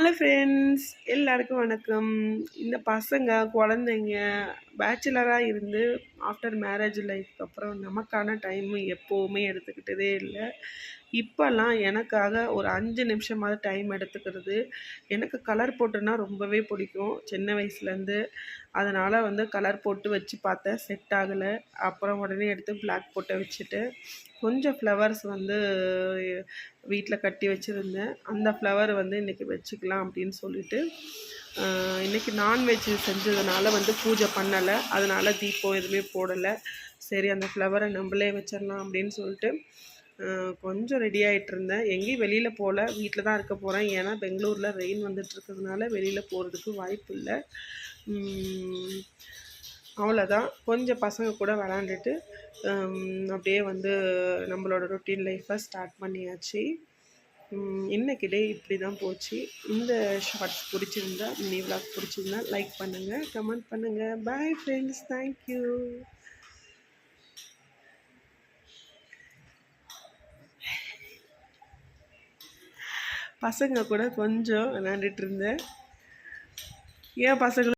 Hello friends, எல்லாருக்கும் வணக்கம். இந்த பசங்க குழந்தைங்க பேச்சுலராக இருந்து ஆஃப்டர் மேரேஜ் லைஃப்க்கு அப்புறம் நமக்கான டைமு எப்போவுமே எடுத்துக்கிட்டதே இல்லை. இப்போல்லாம் எனக்காக ஒரு 5 நிமிஷமாவது டைம் எடுத்துக்கிறது. எனக்கு கலர் போட்டுன்னா ரொம்பவே பிடிக்கும் சின்ன வயசுலேருந்து. அதனால் கலர் போட்டு வச்சு பார்த்தேன், செட் ஆகலை. அப்புறம் உடனே எடுத்து பிளாக் போட்டு வச்சுட்டு கொஞ்சம் ஃப்ளவர்ஸ் வீட்டில் கட்டி வச்சுருந்தேன். அந்த ஃப்ளவர் இன்றைக்கி வச்சுக்கலாம் அப்படின்னு சொல்லிட்டு இன்றைக்கி நான்வெஜ் செஞ்சதுனால பூஜை பண்ணலை. அதனால் தீபம் எதுவுமே போடலை. சரி, அந்த ஃப்ளவரை நம்மளே வச்சிடலாம் அப்படின்னு சொல்லிட்டு கொஞ்சம் ரெடி ஆகிட்டு இருந்தேன். எங்கேயும் வெளியில் போகல, வீட்டில் தான் இருக்க போகிறேன். ஏன்னா பெங்களூரில் ரெயின் வந்துட்டுருக்கிறதுனால வெளியில் போகிறதுக்கு வாய்ப்பு இல்லை. அவ்வளோதான். கொஞ்சம் பசங்க கூட விளாண்டுட்டு அப்படியே நம்மளோட ரொட்டீன் லைஃப்பை ஸ்டார்ட் பண்ணியாச்சு. இன்றைக்கி டே இப்படி தான் போச்சு. இந்த ஷார்ட்ஸ் பிடிச்சிருந்தா, மினி விளாக் பிடிச்சிருந்தா லைக் பண்ணுங்கள், கமெண்ட் பண்ணுங்கள். Bye friends, thank you. பசங்க கூட கொஞ்சம் விளாண்டுட்டு இருந்தேன். ஏன் பசங்க